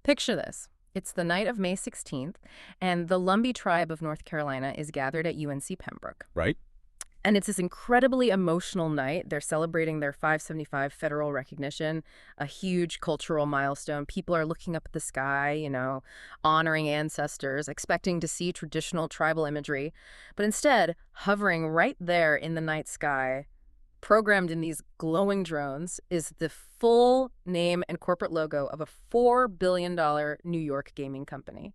Picture this. It's the night of May 16th, and the Lumbee tribe of North Carolina is gathered at UNC Pembroke. Right? And it's this incredibly emotional night. They're celebrating their 575 federal recognition, a huge cultural milestone. People are looking up at the sky, honoring ancestors, expecting to see traditional tribal imagery. But instead, hovering right there in the night sky, programmed in these glowing drones, is the full name and corporate logo of a $4 billion New York gaming company.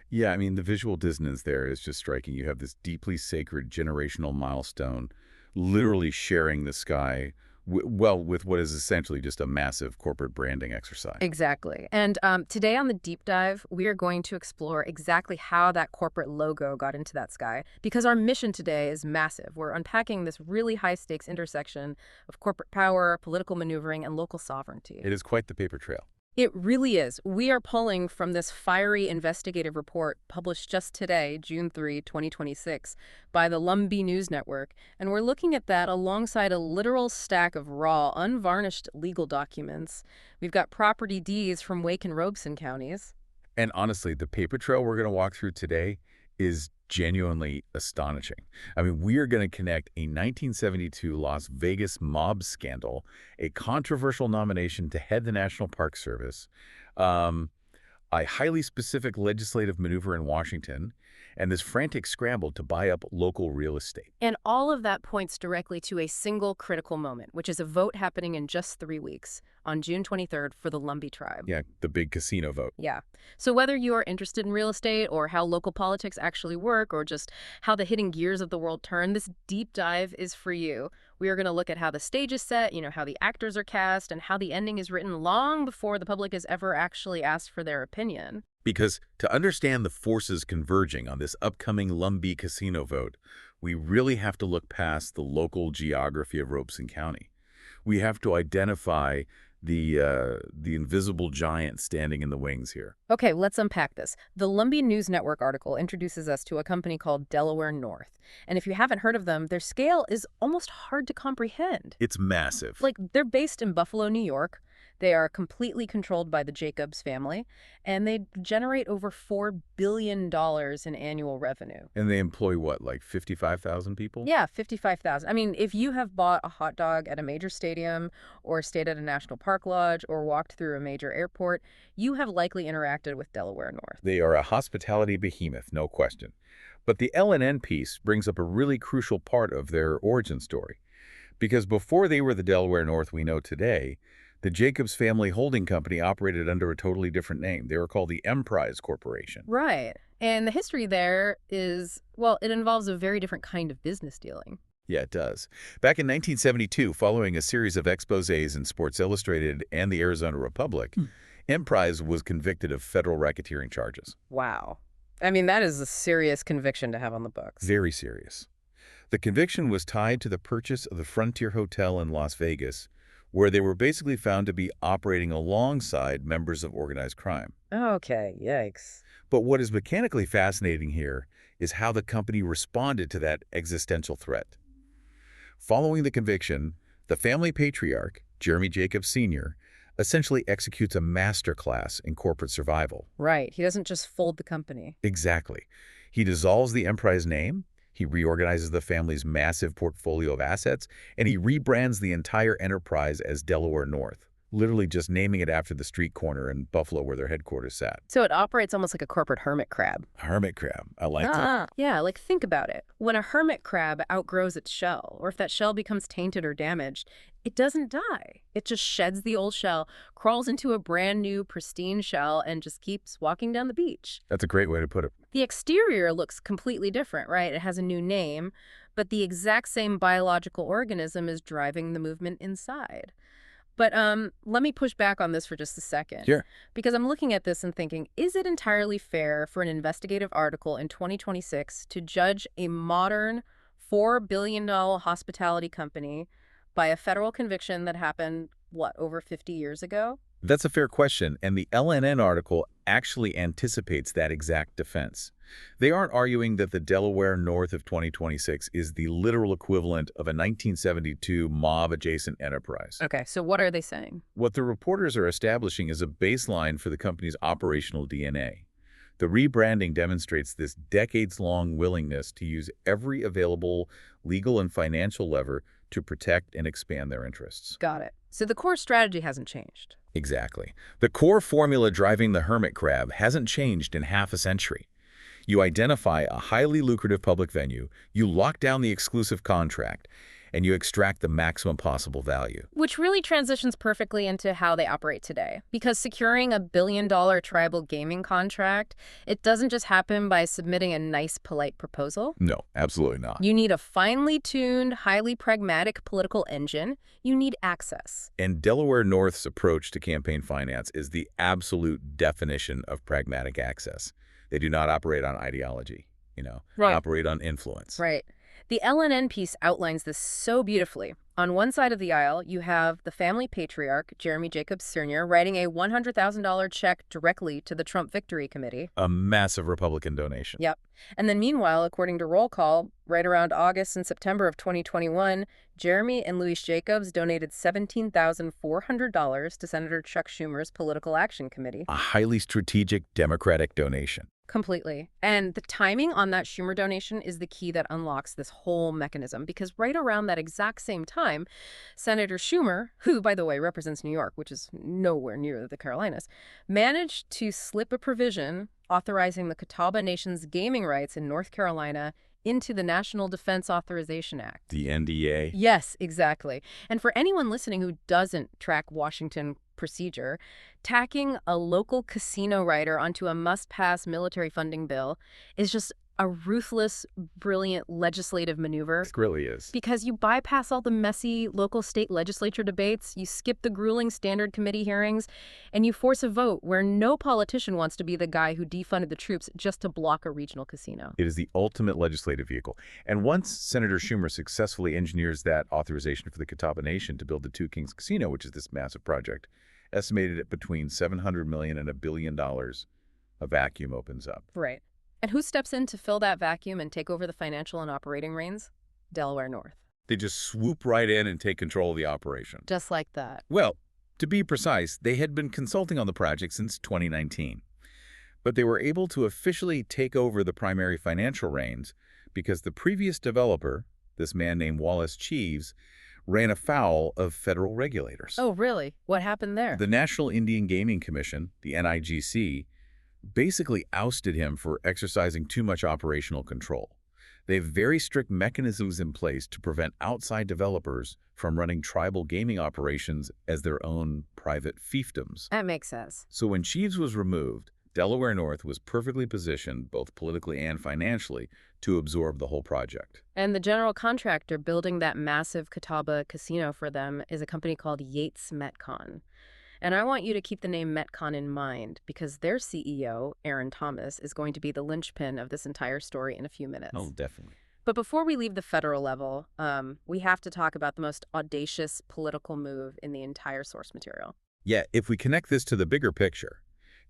Yeah, I mean, the visual dissonance there is just striking. You have this deeply sacred generational milestone literally sharing the sky, with what is essentially just a massive corporate branding exercise. Exactly. And today on the Deep Dive, we are going to explore exactly how that corporate logo got into that sky, because our mission today is massive. We're unpacking this really high-stakes intersection of corporate power, political maneuvering, and local sovereignty. It is quite the paper trail. It really is. We are pulling from this fiery investigative report published just today, June 3, 2026, by the Lumbee News Network, and we're looking at that alongside a literal stack of raw, unvarnished legal documents. We've got property deeds from Wake and Robeson counties. And honestly, the paper trail we're going to walk through today is genuinely astonishing. I mean, we are going to connect a 1972 Las Vegas mob scandal, a controversial nomination to head the National Park Service, a highly specific legislative maneuver in Washington, and this frantic scramble to buy up local real estate. And all of that points directly to a single critical moment, which is a vote happening in just 3 weeks, on June 23rd for the Lumbee tribe. Yeah, the big casino vote. Yeah. So whether you are interested in real estate or how local politics actually work or just how the hidden gears of the world turn, this deep dive is for you. We are going to look at how the stage is set, how the actors are cast, and how the ending is written long before the public has ever actually asked for their opinion. Because to understand the forces converging on this upcoming Lumbee casino vote, we really have to look past the local geography of Robeson County. We have to identify the invisible giant standing in the wings here. Okay, let's unpack this. The Lumbee News Network article introduces us to a company called Delaware North. And if you haven't heard of them, their scale is almost hard to comprehend. It's massive. Like, they're based in Buffalo, New York. They are completely controlled by the Jacobs family, and they generate over $4 billion in annual revenue. And they employ what, like 55,000 people? Yeah, 55,000. I mean, if you have bought a hot dog at a major stadium or stayed at a national park lodge or walked through a major airport, you have likely interacted with Delaware North. They are a hospitality behemoth, no question. But the L&N piece brings up a really crucial part of their origin story. Because before they were the Delaware North we know today, the Jacobs family holding company operated under a totally different name. They were called the Emprise Corporation. Right. And the history there is, well, it involves a very different kind of business dealing. Yeah, it does. Back in 1972, following a series of exposés in Sports Illustrated and the Arizona Republic, Emprise was convicted of federal racketeering charges. Wow. I mean, that is a serious conviction to have on the books. Very serious. The conviction was tied to the purchase of the Frontier Hotel in Las Vegas, where they were basically found to be operating alongside members of organized crime. Okay, yikes. But what is mechanically fascinating here is how the company responded to that existential threat. Following the conviction, the family patriarch, Jeremy Jacobs Sr., essentially executes a masterclass in corporate survival. Right. He doesn't just fold the company. Exactly. He dissolves the Emprise name, he reorganizes the family's massive portfolio of assets, and he rebrands the entire enterprise as Delaware North, literally just naming it after the street corner in Buffalo where their headquarters sat. So it operates almost like a corporate hermit crab. Hermit crab. I like that. Yeah, like think about it. When a hermit crab outgrows its shell, or if that shell becomes tainted or damaged, it doesn't die. It just sheds the old shell, crawls into a brand new, pristine shell, and just keeps walking down the beach. That's a great way to put it. The exterior looks completely different, right? It has a new name, but the exact same biological organism is driving the movement inside. But let me push back on this for just a second. Sure. Because I'm looking at this and thinking, is it entirely fair for an investigative article in 2026 to judge a modern $4 billion hospitality company by a federal conviction that happened, what, over 50 years ago? That's a fair question, and the LNN article actually anticipates that exact defense. They aren't arguing that the Delaware North of 2026 is the literal equivalent of a 1972 mob-adjacent enterprise. Okay, so what are they saying? What the reporters are establishing is a baseline for the company's operational DNA. The rebranding demonstrates this decades-long willingness to use every available legal and financial lever to protect and expand their interests. Got it. So the core strategy hasn't changed. Exactly. The core formula driving the hermit crab hasn't changed in half a century. You identify a highly lucrative public venue, you lock down the exclusive contract, and you extract the maximum possible value. Which really transitions perfectly into how they operate today. Because securing a billion-dollar tribal gaming contract, it doesn't just happen by submitting a nice, polite proposal. No, absolutely not. You need a finely tuned, highly pragmatic political engine. You need access. And Delaware North's approach to campaign finance is the absolute definition of pragmatic access. They do not operate on ideology, Right. operate on influence. Right. The LNN piece outlines this so beautifully. On one side of the aisle, you have the family patriarch, Jeremy Jacobs Sr., writing a $100,000 check directly to the Trump Victory Committee. A massive Republican donation. Yep. And then meanwhile, according to roll call, right around August and September of 2021, Jeremy and Louise Jacobs donated $17,400 to Senator Chuck Schumer's Political Action Committee. A highly strategic Democratic donation. Completely. And the timing on that Schumer donation is the key that unlocks this whole mechanism, because right around that exact same time, Senator Schumer, who, by the way, represents New York, which is nowhere near the Carolinas, managed to slip a provision authorizing the Catawba Nation's gaming rights in North Carolina into the National Defense Authorization Act. The NDA. Yes, exactly. And for anyone listening who doesn't track Washington procedure, tacking a local casino rider onto a must-pass military funding bill is just a ruthless, brilliant legislative maneuver. It really is. Because you bypass all the messy local state legislature debates, you skip the grueling standard committee hearings, and you force a vote where no politician wants to be the guy who defunded the troops just to block a regional casino. It is the ultimate legislative vehicle. And once Senator Schumer successfully engineers that authorization for the Catawba Nation to build the Two Kings Casino, which is this massive project, estimated at between $700 million and $1 billion, a vacuum opens up. Right. And who steps in to fill that vacuum and take over the financial and operating reins? Delaware North. They just swoop right in and take control of the operation. Just like that. Well, to be precise, they had been consulting on the project since 2019. But they were able to officially take over the primary financial reins because the previous developer, this man named Wallace Cheeves, ran afoul of federal regulators. Oh, really? What happened there? The National Indian Gaming Commission, the NIGC, basically ousted him for exercising too much operational control. They have very strict mechanisms in place to prevent outside developers from running tribal gaming operations as their own private fiefdoms. That makes sense. So when Cheeves was removed, Delaware North was perfectly positioned, both politically and financially, to absorb the whole project. And the general contractor building that massive Catawba casino for them is a company called Yates Metcon. And I want you to keep the name Metcon in mind because their CEO, Aaron Thomas, is going to be the linchpin of this entire story in a few minutes. Oh, definitely. But before we leave the federal level, we have to talk about the most audacious political move in the entire source material. Yeah, if we connect this to the bigger picture,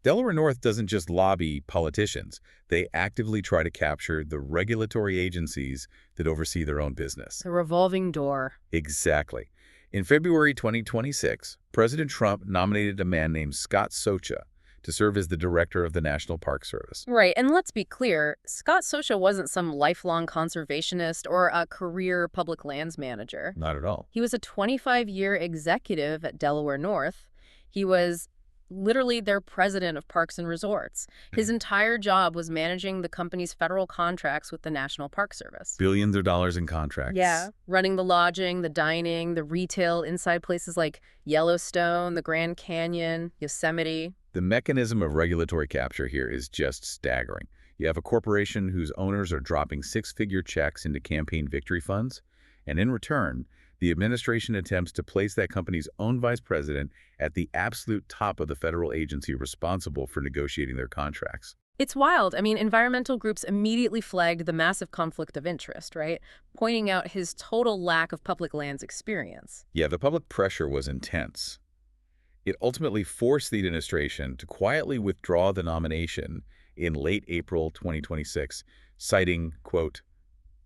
Delaware North doesn't just lobby politicians. They actively try to capture the regulatory agencies that oversee their own business. The revolving door. Exactly. In February 2026, President Trump nominated a man named Scott Socha to serve as the director of the National Park Service. Right, and let's be clear, Scott Socha wasn't some lifelong conservationist or a career public lands manager. Not at all. He was a 25-year executive at Delaware North. He was literally their president of parks and resorts. His entire job was managing the company's federal contracts with the National Park Service. Billions of dollars in contracts. Yeah, running the lodging, the dining, the retail inside places like Yellowstone, the Grand Canyon, Yosemite. The mechanism of regulatory capture here is just staggering. You have a corporation whose owners are dropping six-figure checks into campaign victory funds, and in return, the administration attempts to place that company's own vice president at the absolute top of the federal agency responsible for negotiating their contracts. It's wild. I mean, environmental groups immediately flagged the massive conflict of interest, right? Pointing out his total lack of public lands experience. Yeah, the public pressure was intense. It ultimately forced the administration to quietly withdraw the nomination in late April 2026, citing, quote,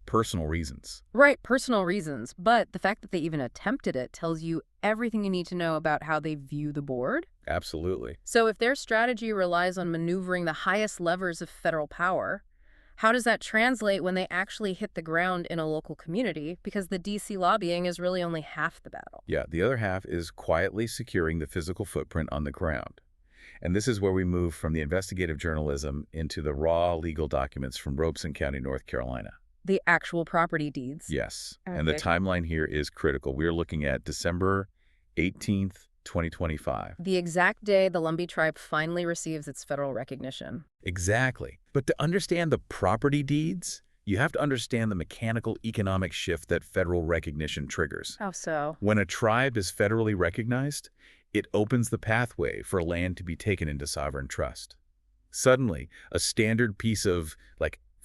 personal reasons. Right, personal reasons. But the fact that they even attempted it tells you everything you need to know about how they view the board. Absolutely. So if their strategy relies on maneuvering the highest levers of federal power, how does that translate when they actually hit the ground in a local community? Because the D.C. lobbying is really only half the battle. Yeah, the other half is quietly securing the physical footprint on the ground. And this is where we move from the investigative journalism into the raw legal documents from Robeson County, North Carolina. The actual property deeds. Yes, Okay. and the timeline here is critical. We're looking at December 18th, 2025. The exact day the Lumbee tribe finally receives its federal recognition. Exactly. But to understand the property deeds, you have to understand the mechanical economic shift that federal recognition triggers. How so? When a tribe is federally recognized, it opens the pathway for land to be taken into sovereign trust. Suddenly, a standard piece of,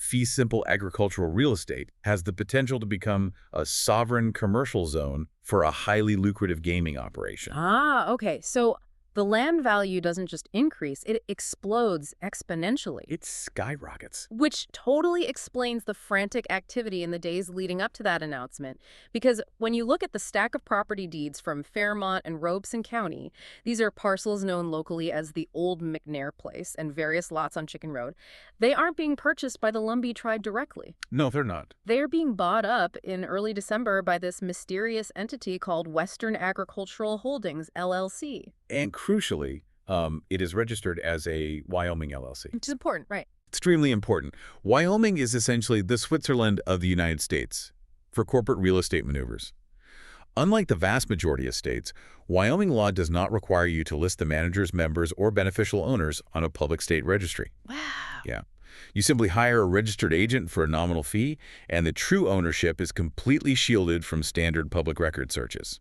fee simple agricultural real estate has the potential to become a sovereign commercial zone for a highly lucrative gaming operation. Ah, okay. So the land value doesn't just increase, it explodes exponentially. It skyrockets. Which totally explains the frantic activity in the days leading up to that announcement. Because when you look at the stack of property deeds from Fairmont and Robeson County, these are parcels known locally as the Old McNair Place and various lots on Chicken Road. They aren't being purchased by the Lumbee tribe directly. No, they're not. They are being bought up in early December by this mysterious entity called Western Agricultural Holdings, LLC. And crucially, it is registered as a Wyoming LLC. Which is important, right? Extremely important. Wyoming is essentially the Switzerland of the United States for corporate real estate maneuvers. Unlike the vast majority of states, Wyoming law does not require you to list the managers, members, or beneficial owners on a public state registry. Wow. Yeah. You simply hire a registered agent for a nominal fee, and the true ownership is completely shielded from standard public record searches.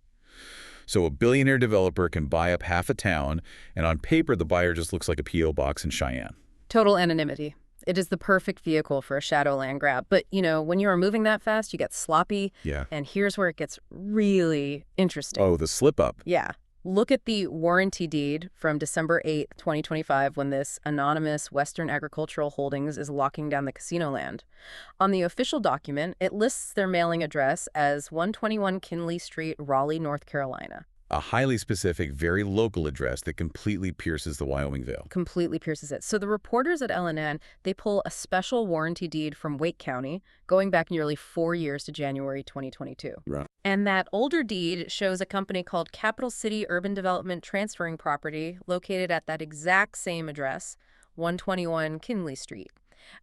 So a billionaire developer can buy up half a town, and on paper, the buyer just looks like a P.O. box in Cheyenne. Total anonymity. It is the perfect vehicle for a shadow land grab. But, when you are moving that fast, you get sloppy. Yeah. And here's where it gets really interesting. Oh, the slip up. Yeah. Look at the warranty deed from December 8th, 2025, when this anonymous Western Agricultural Holdings is locking down the casino land. On the official document, it lists their mailing address as 121 Kinley Street, Raleigh, North Carolina. A highly specific, very local address that completely pierces the Wyoming veil. Completely pierces it. So the reporters at LNN, they pull a special warranty deed from Wake County, going back nearly 4 years to January 2022. Right. And that older deed shows a company called Capital City Urban Development transferring property located at that exact same address, 121 Kinley Street.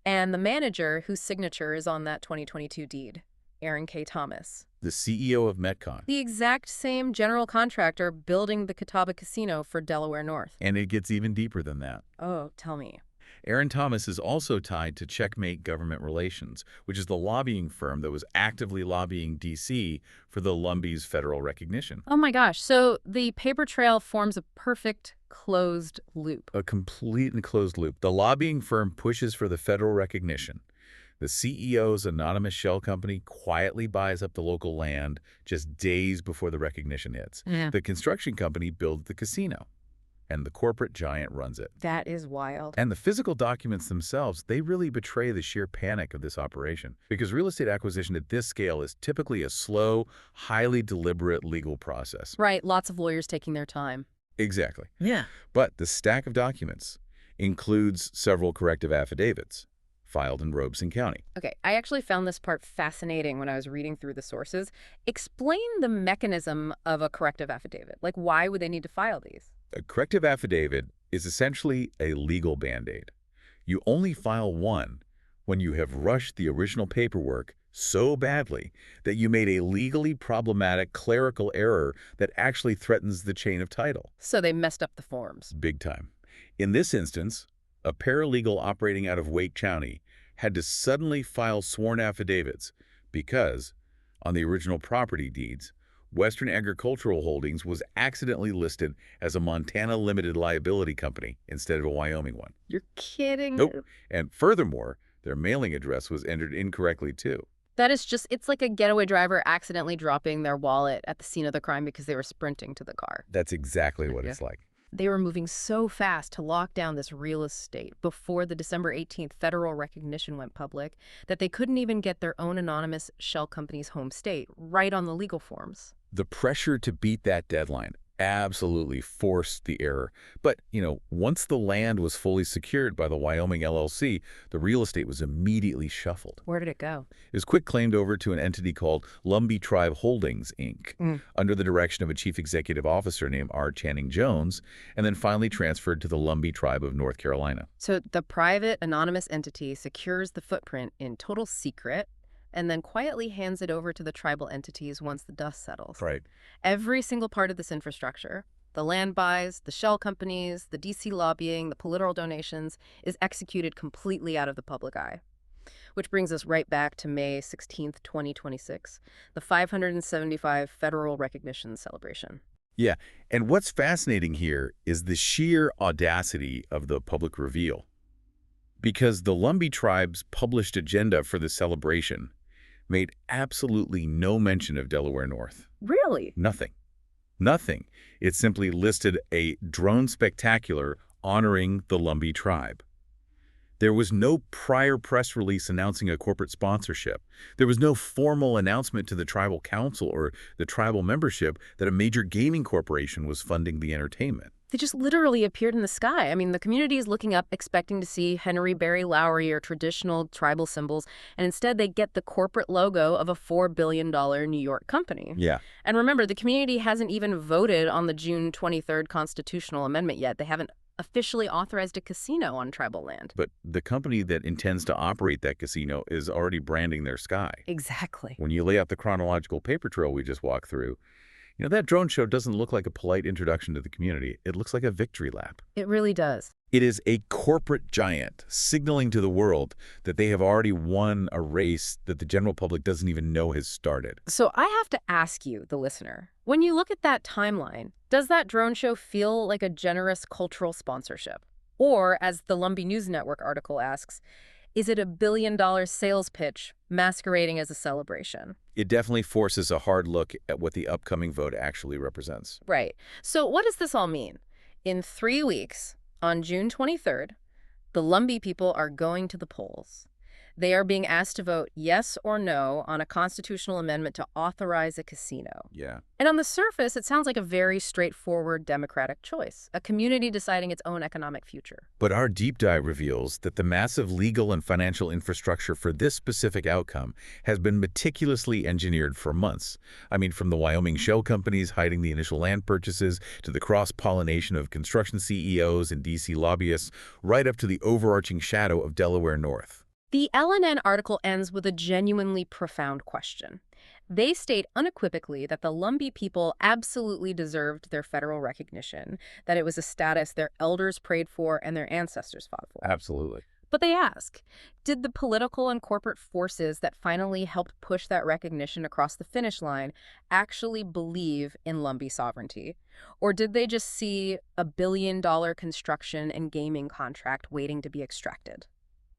And the manager whose signature is on that 2022 deed, Aaron Thomas. The CEO of Metcon. The exact same general contractor building the Catawba Casino for Delaware North. And it gets even deeper than that. Oh, tell me. Aaron Thomas is also tied to Checkmate Government Relations, which is the lobbying firm that was actively lobbying D.C. for the Lumbee's federal recognition. Oh my gosh. So the paper trail forms a perfect closed loop. A complete and closed loop. The lobbying firm pushes for the federal recognition. The CEO's anonymous shell company quietly buys up the local land just days before the recognition hits. Yeah. The construction company builds the casino, and the corporate giant runs it. That is wild. And the physical documents themselves, they really betray the sheer panic of this operation. Because real estate acquisition at this scale is typically a slow, highly deliberate legal process. Right. Lots of lawyers taking their time. Exactly. Yeah. But the stack of documents includes several corrective affidavits filed in Robeson County. Okay, I actually found this part fascinating when I was reading through the sources. Explain the mechanism of a corrective affidavit. Like, why would they need to file these? A corrective affidavit is essentially a legal Band-Aid. You only file one when you have rushed the original paperwork so badly that you made a legally problematic clerical error that actually threatens the chain of title. So they messed up the forms. Big time. In this instance, a paralegal operating out of Wake County had to suddenly file sworn affidavits because, on the original property deeds, Western Agricultural Holdings was accidentally listed as a Montana limited liability company instead of a Wyoming one. You're kidding? Nope. And furthermore, their mailing address was entered incorrectly too. That is just, it's like a getaway driver accidentally dropping their wallet at the scene of the crime because they were sprinting to the car. That's exactly what it's like. They were moving so fast to lock down this real estate before the December 18th federal recognition went public that they couldn't even get their own anonymous shell company's home state right on the legal forms. The pressure to beat that deadline absolutely forced the error. But, once the land was fully secured by the Wyoming LLC, the real estate was immediately shuffled. Where did it go? It was quick claimed over to an entity called Lumbee Tribe Holdings, Inc., under the direction of a chief executive officer named R. Channing Jones, and then finally transferred to the Lumbee Tribe of North Carolina. So the private anonymous entity secures the footprint in total secret and then quietly hands it over to the tribal entities once the dust settles. Right. Every single part of this infrastructure, the land buys, the shell companies, the DC lobbying, the political donations, is executed completely out of the public eye. Which brings us right back to May 16th, 2026, the 575 federal recognition celebration. Yeah, and what's fascinating here is the sheer audacity of the public reveal. Because the Lumbee tribe's published agenda for the celebration made absolutely no mention of Delaware North. Really? Nothing. Nothing. It simply listed a drone spectacular honoring the Lumbee tribe. There was no prior press release announcing a corporate sponsorship. There was no formal announcement to the tribal council or the tribal membership that a major gaming corporation was funding the entertainment. They just literally appeared in the sky. I mean, the community is looking up, expecting to see Henry Berry Lowry or traditional tribal symbols, and instead they get the corporate logo of a $4 billion New York company. Yeah. And remember, the community hasn't even voted on the June 23rd constitutional amendment yet. They haven't officially authorized a casino on tribal land. But the company that intends to operate that casino is already branding their sky. Exactly. When you lay out the chronological paper trail we just walked through, that drone show doesn't look like a polite introduction to the community. It looks like a victory lap. It really does. It is a corporate giant signaling to the world that they have already won a race that the general public doesn't even know has started. So I have to ask you, the listener, when you look at that timeline, does that drone show feel like a generous cultural sponsorship? Or, as the Lumbee News Network article asks, is it a billion-dollar sales pitch masquerading as a celebration? It definitely forces a hard look at what the upcoming vote actually represents. Right. So what does this all mean? In 3 weeks, on June 23rd, the Lumbee people are going to the polls. They are being asked to vote yes or no on a constitutional amendment to authorize a casino. Yeah. And on the surface, it sounds like a very straightforward democratic choice, a community deciding its own economic future. But our deep dive reveals that the massive legal and financial infrastructure for this specific outcome has been meticulously engineered for months. I mean, from the Wyoming shell companies hiding the initial land purchases to the cross-pollination of construction CEOs and DC lobbyists, right up to the overarching shadow of Delaware North. The LNN article ends with a genuinely profound question. They state unequivocally that the Lumbee people absolutely deserved their federal recognition, that it was a status their elders prayed for and their ancestors fought for. Absolutely. But they ask, did the political and corporate forces that finally helped push that recognition across the finish line actually believe in Lumbee sovereignty? Or did they just see a billion-dollar construction and gaming contract waiting to be extracted?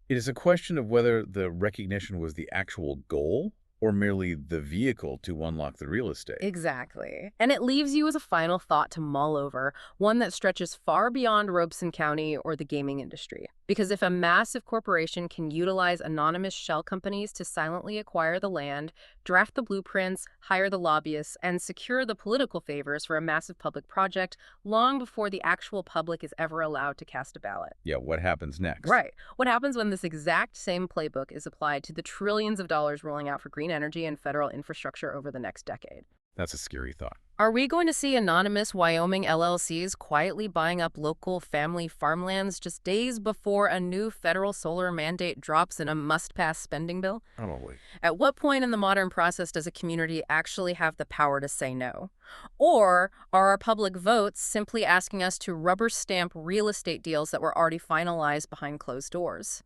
It is a question of whether the recognition was the actual goal or merely the vehicle to unlock the real estate. Exactly. And it leaves you as a final thought to mull over, one that stretches far beyond Robeson County or the gaming industry. Because if a massive corporation can utilize anonymous shell companies to silently acquire the land, draft the blueprints, hire the lobbyists, and secure the political favors for a massive public project long before the actual public is ever allowed to cast a ballot. Yeah, what happens next? Right. What happens when this exact same playbook is applied to the trillions of dollars rolling out for green energy and federal infrastructure over the next decade? That's a scary thought. Are we going to see anonymous Wyoming LLCs quietly buying up local family farmlands just days before a new federal solar mandate drops in a must-pass spending bill? Probably. At what point in the modern process does a community actually have the power to say no? Or are our public votes simply asking us to rubber stamp real estate deals that were already finalized behind closed doors?